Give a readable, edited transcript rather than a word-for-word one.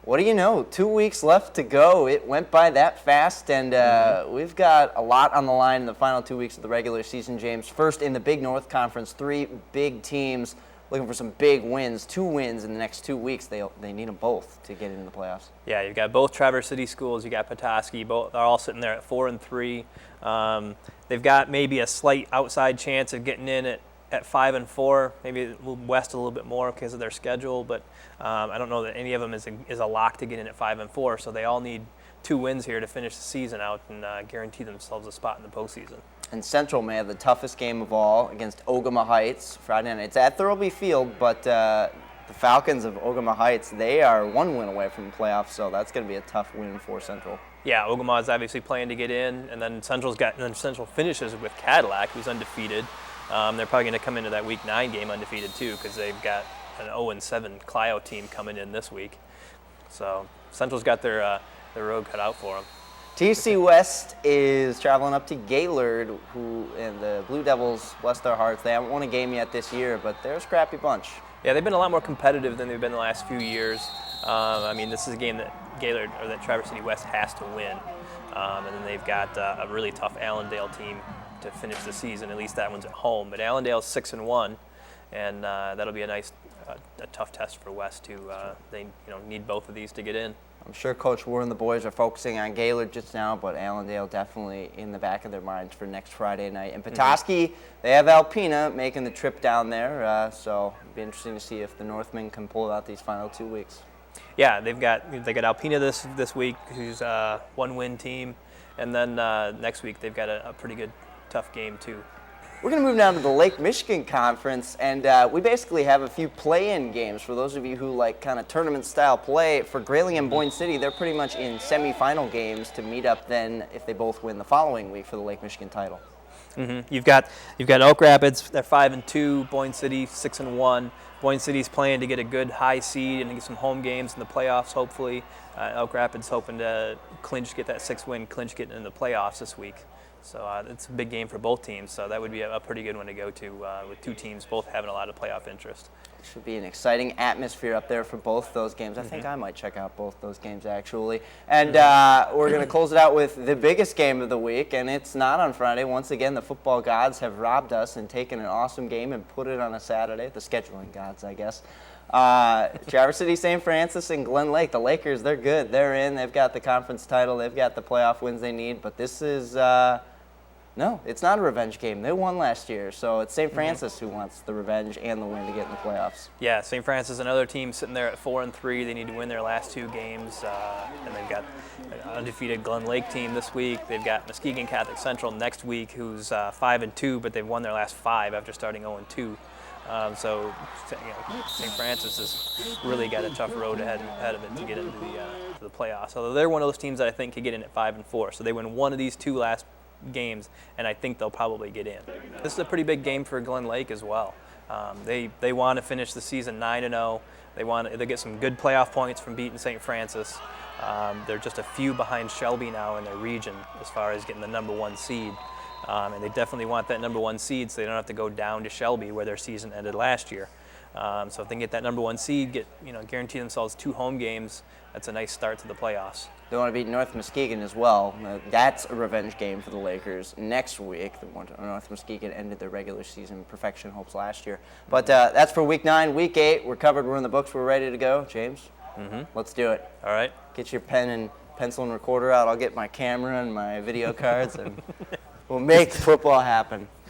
What do you know? 2 weeks left to go. It went by that fast, and we've got a lot on the line in the final 2 weeks of the regular season, James. First, in the Big North Conference, 3 big teams looking for some big wins, 2 wins in the next 2 weeks. They need them both to get into the playoffs. Yeah, you've got both Traverse City schools. You got Petoskey. Both are all sitting there at 4-3. They've got maybe a slight outside chance of getting in at 5-4. Maybe West a little bit more because of their schedule, but I don't know that any of them is a lock to get in at 5-4. So they all need 2 wins here to finish the season out and guarantee themselves a spot in the postseason. And Central may have the toughest game of all against Ogama Heights Friday night. It's at Thurlby Field, but the Falcons of Ogama Heights, they are 1 win away from the playoffs, so that's going to be a tough win for Central. Yeah, Ogama is obviously playing to get in, and then Central finishes with Cadillac, who's undefeated. They're probably going to come into that Week 9 game undefeated too, because they've got an 0-7 Clio team coming in this week. So Central's got their road cut out for them. TC West is traveling up to Gaylord, and the Blue Devils, bless their hearts, they haven't won a game yet this year, but they're a scrappy bunch. Yeah, they've been a lot more competitive than they've been the last few years. I mean, this is a game that that Traverse City West has to win. And then they've got a really tough Allendale team to finish the season. At least that one's at home. But Allendale's 6-1, and that'll be a tough test for West too. They need both of these to get in. I'm sure Coach Warren and the boys are focusing on Gaylord just now, but Allendale definitely in the back of their minds for next Friday night. And Petoskey, they have Alpena making the trip down there, so it'll be interesting to see if the Northmen can pull out these final 2 weeks. Yeah, they got Alpena this week, who's a 1-win team, and then next week they've got a pretty good, tough game too. We're going to move down to the Lake Michigan Conference, and we basically have a few play-in games. For those of you who like kind of tournament-style play, for Grayling and Boyne City, they're pretty much in semifinal games to meet up then if they both win the following week for the Lake Michigan title. Mm-hmm. You've got Oak Rapids, they're 5-2, Boyne City 6-1. Boyne City's playing to get a good high seed and to get some home games in the playoffs, hopefully. Oak Rapids hoping to get that 6-win, getting in the playoffs this week. So it's a big game for both teams, so that would be a pretty good one to go to with 2 teams both having a lot of playoff interest. Should be an exciting atmosphere up there for both those games. I think I might check out both those games, actually. And we're going to close it out with the biggest game of the week, and it's not on Friday. Once again, the football gods have robbed us and taken an awesome game and put it on a Saturday. The scheduling gods, I guess. Traverse City, St. Francis, and Glen Lake. The Lakers, they're good. They're in. They've got the conference title. They've got the playoff wins they need. But this is... No, it's not a revenge game. They won last year, so it's St. Francis who wants the revenge and the win to get in the playoffs. Yeah, St. Francis, another team sitting there at 4-3. They need to win their last 2 games, and they've got an undefeated Glen Lake team this week. They've got Muskegon Catholic Central next week, who's 5-2, but they've won their last 5 after starting 0-2. So St. Francis has really got a tough road ahead of it to get into the playoffs. Although they're one of those teams that I think could get in at 5-4. So they win one of these 2 last games, and I think they'll probably get in. This is a pretty big game for Glen Lake as well. They want to finish the season 9-0. They get some good playoff points from beating St. Francis. They're just a few behind Shelby now in their region as far as getting the number 1 seed. And they definitely want that number 1 seed so they don't have to go down to Shelby where their season ended last year. So if they can get that number 1 seed, guarantee themselves 2 home games, that's a nice start to the playoffs. They want to beat North Muskegon as well. That's a revenge game for the Lakers next week. North Muskegon ended their regular season perfection hopes last year. But that's for Week 9. Week 8, we're covered. We're in the books. We're ready to go. James, Let's do it. All right. Get your pen and pencil and recorder out. I'll get my camera and my video cards, and we'll make football happen.